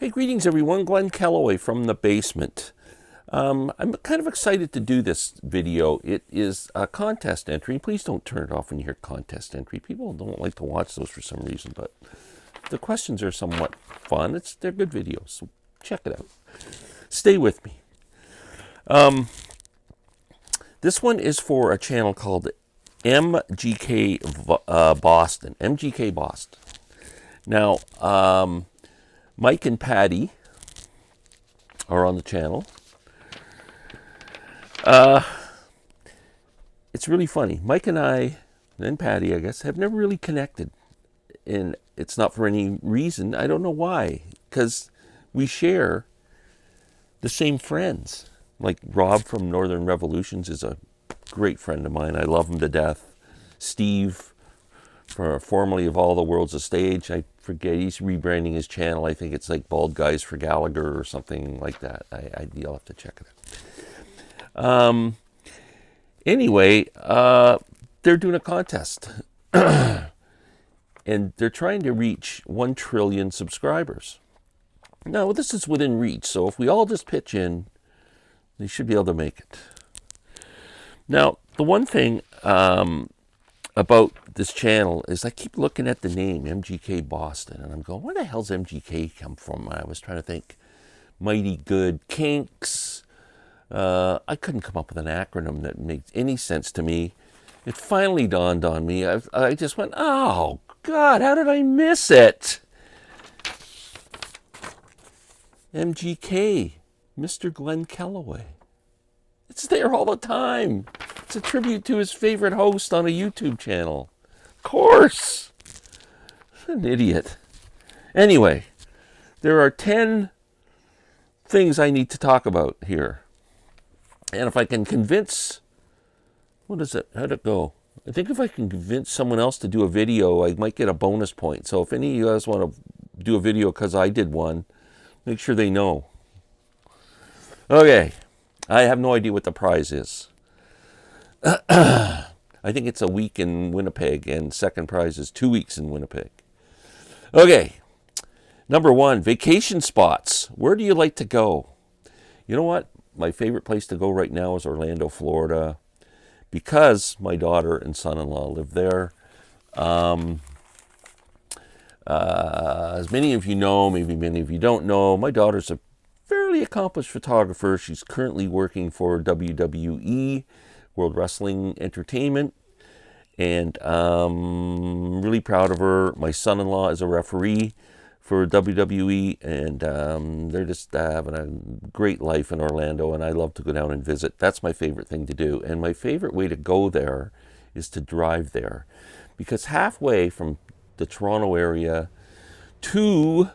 Hey, greetings everyone. Glenn Kellaway from the basement. I'm kind of excited to do this video. It is a contest entry. Please don't turn it off when you hear contest entry. People don't like to watch those for some reason, but the questions are somewhat fun. They're good videos, so check it out. Stay with me. This one is for a channel called MGK Boston. MGK Boston. Now, Mike and Patty are on the channel. It's really funny. Mike and I, and Patty, I guess, have never really connected. And it's not for any reason. I don't know why. Because we share the same friends. Like Rob from Northern Revolutions is a great friend of mine. I love him to death. Steve, formerly of All the World's a Stage. I forget, he's rebranding his channel. I think it's like Bald Guys for Gallagher or something like that. You'll have to check it out. Anyway, they're doing a contest. And they're trying to reach 1 trillion subscribers. Now, this is within reach, so if we all just pitch in, they should be able to make it. Now, the one thing about this channel is I keep looking at the name, MGK Boston, and I'm going, where the hell's MGK come from? I was trying to think, Mighty Good Kinks. I couldn't come up with an acronym that makes any sense to me. It finally dawned on me. I just went, oh, God, how did I miss it? MGK, Mr. Glenn Kellaway. It's there all the time. It's a tribute to his favorite host on a YouTube channel. Of course. An idiot. Anyway, there are 10 things I need to talk about here. And if I can convince, what is it? How'd it go? I think if I can convince someone else to do a video, I might get a bonus point. So if any of you guys want to do a video because I did one, make sure they know. Okay. I have no idea what the prize is. I think it's a week in Winnipeg, and second prize is 2 weeks in Winnipeg. Okay. Number 1, vacation spots. Where do you like to go? You know what? My favorite place to go right now is Orlando, Florida, because my daughter and son-in-law live there. As many of you know, maybe many of you don't know, my daughter's a fairly accomplished photographer. She's currently working for WWE, World Wrestling Entertainment, and I'm really proud of her. My son-in-law is a referee for WWE, and they're just having a great life in Orlando, and I love to go down and visit. That's my favorite thing to do, and my favorite way to go there is to drive there, because halfway from the Toronto area to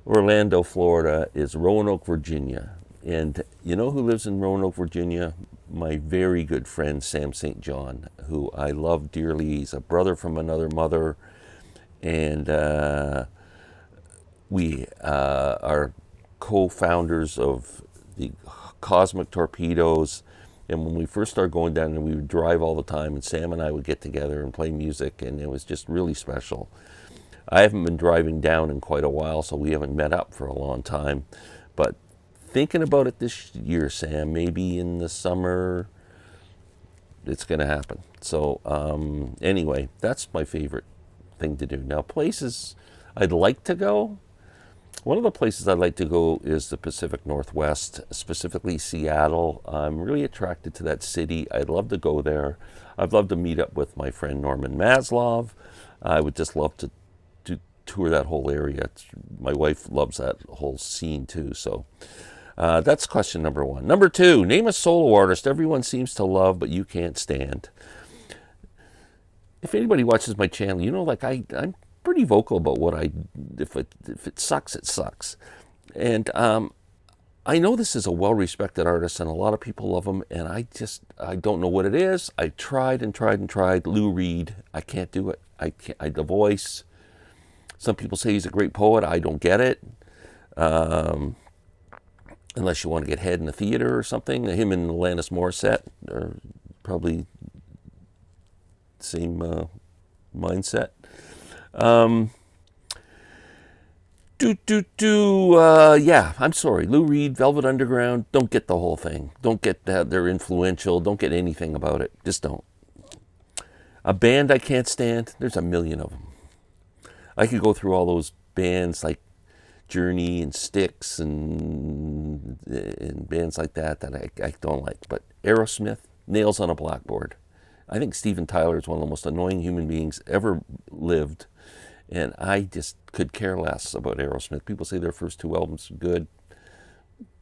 Orlando, Florida is Roanoke, Virginia. And you know who lives in Roanoke, Virginia? My very good friend, Sam St. John, who I love dearly. He's a brother from another mother. And we are co-founders of the Cosmic Torpedoes. And when we first started going down, we would drive all the time. And Sam and I would get together and play music. And it was just really special. I haven't been driving down in quite a while, so we haven't met up for a long time. But thinking about it this year, Sam, maybe in the summer, it's going to happen. So anyway, that's my favorite thing to do. Now, places I'd like to go. One of the places I'd like to go is the Pacific Northwest, specifically Seattle. I'm really attracted to that city. I'd love to go there. I'd love to meet up with my friend Norman Maslov. I would just love to tour that whole area. My wife loves that whole scene too. So that's question number 1. Number 2, name a solo artist everyone seems to love but you can't stand. If anybody watches my channel, you know, like I'm pretty vocal about what if it sucks, it sucks. And I know this is a well-respected artist and a lot of people love him, and I don't know what it is. I tried and tried and tried. Lou Reed, I can't do it. The voice. Some people say he's a great poet. I don't get it. Unless you want to get head in the theater or something. Him and Alanis Morissette are probably the same mindset. Yeah, I'm sorry. Lou Reed, Velvet Underground, don't get the whole thing. Don't get that they're influential. Don't get anything about it. Just don't. A band I can't stand, there's a million of them. I could go through all those bands like Journey and Styx and bands like that I don't like. But Aerosmith, nails on a blackboard. I think Steven Tyler is one of the most annoying human beings ever lived. And I just could care less about Aerosmith. People say their first two albums are good.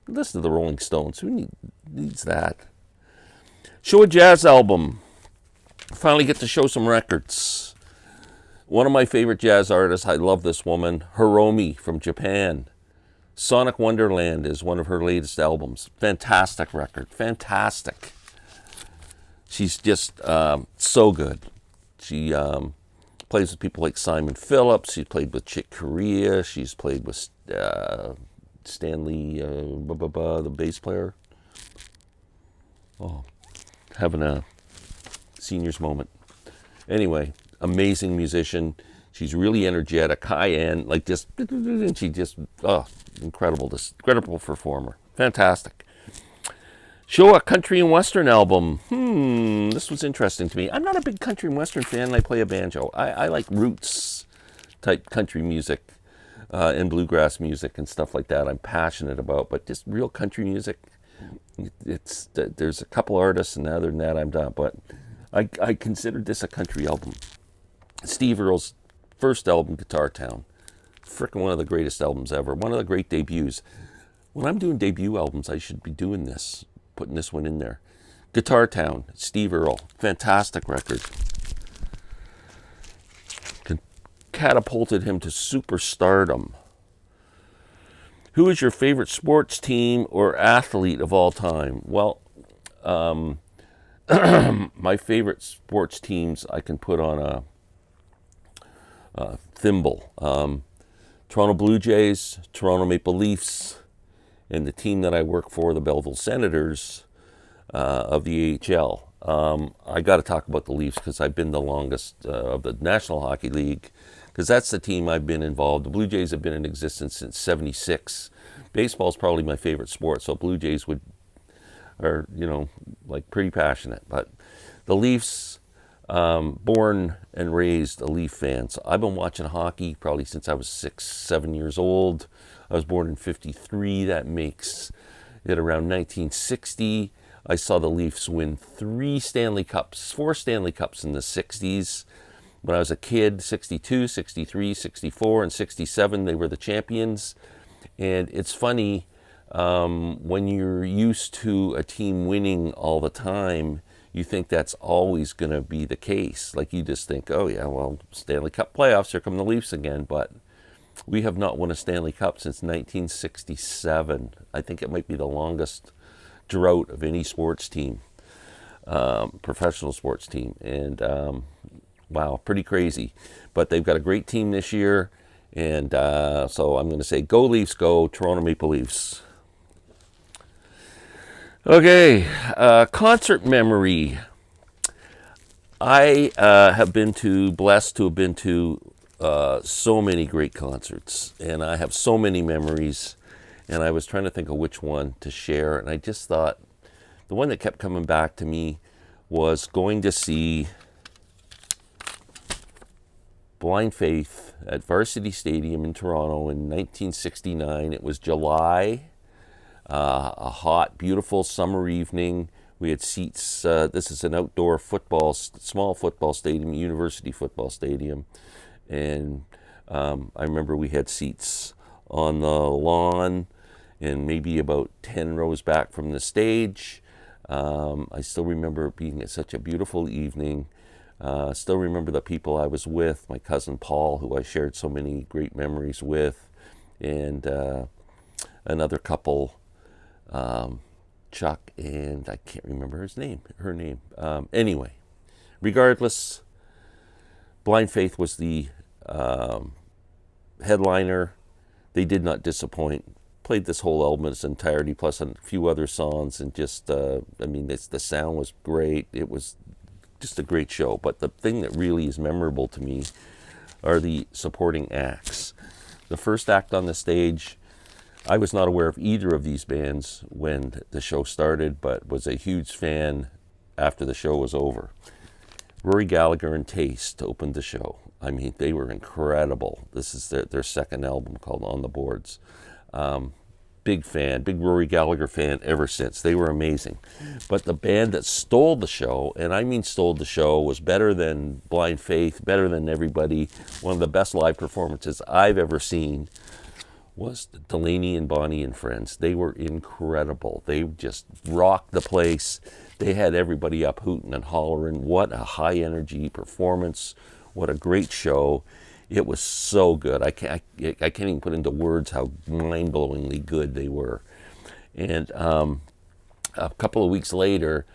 Listen to the Rolling Stones. Who needs that? Show a jazz album. Finally get to show some records. One of my favorite jazz artists, I love this woman, Hiromi from Japan. Sonic Wonderland is one of her latest albums. Fantastic record. Fantastic. She's just so good. She plays with people like Simon Phillips. She's played with Chick Corea. She's played with Stanley, the bass player. Oh, having a senior's moment. Anyway, amazing musician. She's really energetic, high end, like just, and she just, incredible performer. Fantastic. Show a country and western album. This was interesting to me. I'm not a big country and western fan, and I play a banjo. I like roots type country music and bluegrass music and stuff like that. I'm passionate about, but just real country music, there's a couple artists, and other than that, I'm done. But I considered this a country album. Steve Earle's first album, Guitar Town. Frickin' one of the greatest albums ever. One of the great debuts. When I'm doing debut albums, I should be doing this. Putting this one in there. Guitar Town, Steve Earle. Fantastic record. Catapulted him to superstardom. Who is your favorite sports team or athlete of all time? Well, my favorite sports teams I can put on a thimble. Toronto Blue Jays, Toronto Maple Leafs, and the team that I work for, the Belleville Senators of the AHL. I got to talk about the Leafs because I've been the longest of the National Hockey League, because that's the team I've been involved. The Blue Jays have been in existence since '76. Baseball is probably my favorite sport, so Blue Jays are like pretty passionate. But the Leafs, born and raised a Leaf fan. So I've been watching hockey probably since I was 6, 7 years old. I was born in '53. That makes it around 1960. I saw the Leafs win 4 Stanley Cups in the 60s. When I was a kid, 62, 63, 64, and 67, they were the champions. And it's funny, when you're used to a team winning all the time, you think that's always going to be the case. Like you just think, oh yeah, well, Stanley Cup playoffs, here come the Leafs again. But we have not won a Stanley Cup since 1967. I think it might be the longest drought of any sports team, professional sports team. And wow, pretty crazy. But they've got a great team this year. And so I'm going to say, go Leafs, go Toronto Maple Leafs. Okay, concert memory. I have been blessed to have been to so many great concerts, and I have so many memories, and I was trying to think of which one to share, and I just thought the one that kept coming back to me was going to see Blind Faith at Varsity Stadium in Toronto in 1969. It was July, a hot, beautiful summer evening. We had seats. This is an outdoor small football stadium, university football stadium. And I remember we had seats on the lawn and maybe about 10 rows back from the stage. I still remember it being such a beautiful evening. Still remember the people I was with, my cousin Paul, who I shared so many great memories with, and another couple, Chuck, and I can't remember her name. Anyway, regardless, Blind Faith was the headliner. They did not disappoint. Played this whole album in its entirety, plus a few other songs, and just, the sound was great. It was just a great show. But the thing that really is memorable to me are the supporting acts. The first act on the stage, I was not aware of either of these bands when the show started, but was a huge fan after the show was over. Rory Gallagher and Taste opened the show. I mean, they were incredible. This is their second album called On the Boards. Big fan, big Rory Gallagher fan ever since. They were amazing. But the band that stole the show, and I mean stole the show, was better than Blind Faith, better than everybody. One of the best live performances I've ever seen was Delaney and Bonnie and Friends. They were incredible. They just rocked the place. They had everybody up hooting and hollering. What a high energy performance. What a great show. It was so good. I can't even put into words how mind-blowingly good they were. And a couple of weeks later,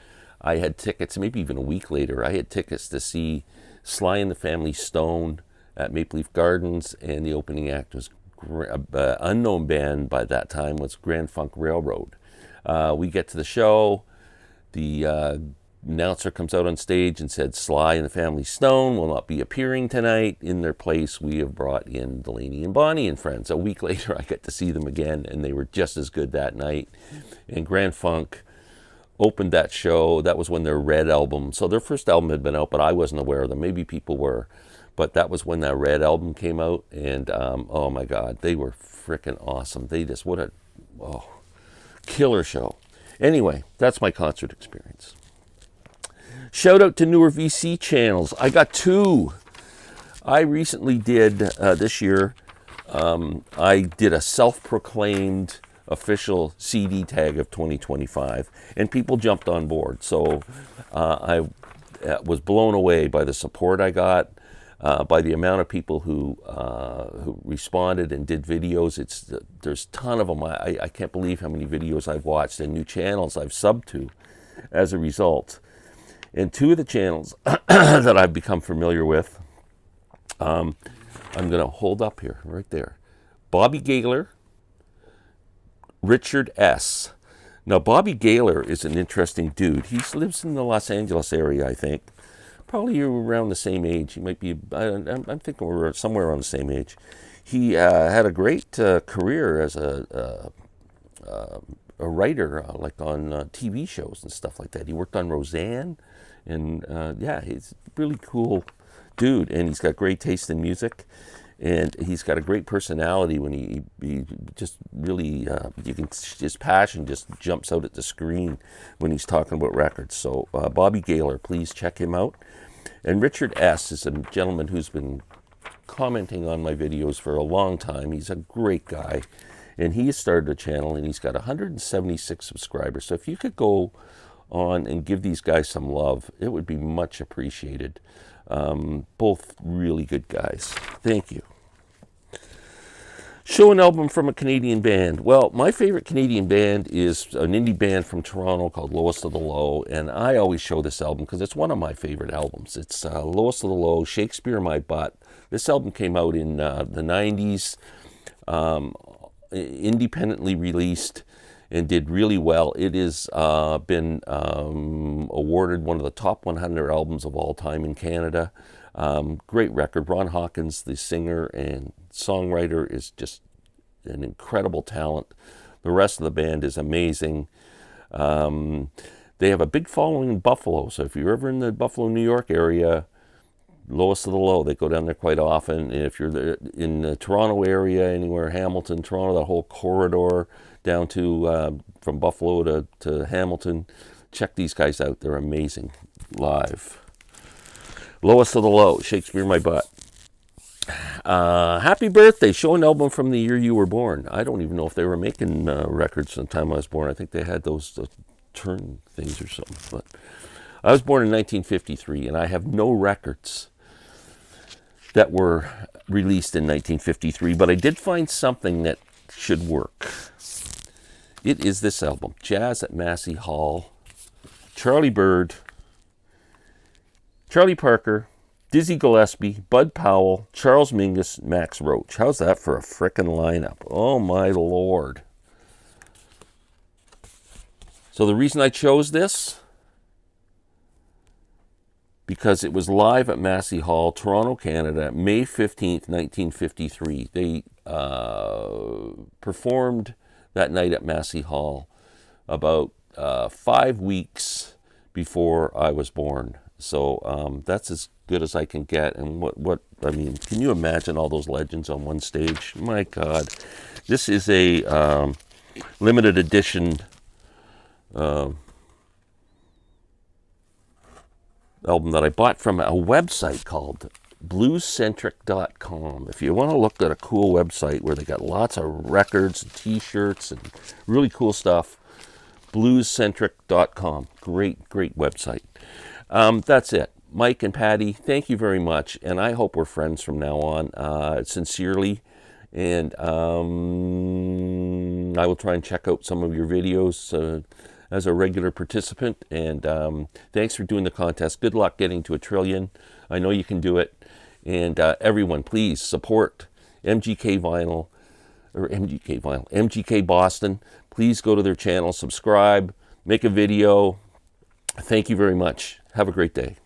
I had tickets, maybe even a week later, I had tickets to see Sly and the Family Stone at Maple Leaf Gardens, and the opening act was unknown band by that time was Grand Funk Railroad. We get to the show, the announcer comes out on stage and said, Sly and the Family Stone will not be appearing tonight. In their place, we have brought in Delaney and Bonnie and Friends. A week later, I got to see them again, and they were just as good that night. And Grand Funk opened that show. That was when their Red album, so their first album had been out, but I wasn't aware of them. Maybe people were. But that was when that Red album came out, and oh my God, they were freaking awesome. They just, what a killer show. Anyway, that's my concert experience. Shout out to newer VC channels. I got two. I recently did, this year, I did a self-proclaimed official CD tag of 2025, and people jumped on board. So I was blown away by the support I got, by the amount of people who responded and did videos. There's a ton of them. I can't believe how many videos I've watched and new channels I've subbed to as a result. And two of the channels that I've become familiar with, I'm going to hold up here, right there. Bobby Gaylor, Richard S. Now, Bobby Gaylor is an interesting dude. He lives in the Los Angeles area, I think. Probably you're around the same age. He might be, I'm thinking we're somewhere around the same age. He had a great career as a writer, like on TV shows and stuff like that. He worked on Roseanne, and yeah, he's a really cool dude, and he's got great taste in music, and he's got a great personality. When he just really, you can, his passion just jumps out at the screen when he's talking about records. So Bobby Gaylor, please check him out. And Richard S. is a gentleman who's been commenting on my videos for a long time. He's a great guy, and he has started a channel, and he's got 176 subscribers. So if you could go on and give these guys some love, it would be much appreciated. Both really good guys. Thank you. Show an album from a Canadian band. Well, my favorite Canadian band is an indie band from Toronto called Lowest of the Low, and I always show this album because it's one of my favorite albums. It's Lowest of the Low, Shakespeare in My Butt. This album came out in the 90s, independently released, and did really well. It has been awarded one of the top 100 albums of all time in Canada. Great record. Ron Hawkins, the singer and songwriter, is just an incredible talent. The rest of the band is amazing. They have a big following in Buffalo, so if you're ever in the Buffalo, New York area, Lowest of the Low, they go down there quite often. And if you're there in the Toronto area, anywhere, Hamilton, Toronto, that whole corridor down to from Buffalo to Hamilton, check these guys out. They're amazing live. Lowest of the Low, Shakespeare in My Butt. Happy Birthday, show an album from the year you were born. I don't even know if they were making records at the time I was born. I think they had those turn things or something. But I was born in 1953, and I have no records that were released in 1953, but I did find something that should work. It is this album, Jazz at Massey Hall, Charlie Bird, Charlie Parker, Dizzy Gillespie, Bud Powell, Charles Mingus, Max Roach. How's that for a frickin' lineup? Oh my Lord. So the reason I chose this, because it was live at Massey Hall, Toronto, Canada, May 15th, 1953. They performed that night at Massey Hall about 5 weeks before I was born. So that's as good as I can get. And what I mean, can you imagine all those legends on one stage? My God, this is a limited edition album that I bought from a website called bluescentric.com. If you want to look at a cool website where they got lots of records and t-shirts and really cool stuff, bluescentric.com. Great website. That's it. Mike and Patty, thank you very much, and I hope we're friends from now on, sincerely. And I will try and check out some of your videos as a regular participant. And thanks for doing the contest. Good luck getting to 1 trillion. I know you can do it. And everyone, please support MGK Vinyl, or MGK Boston. Please go to their channel, subscribe, make a video. Thank you very much. Have a great day.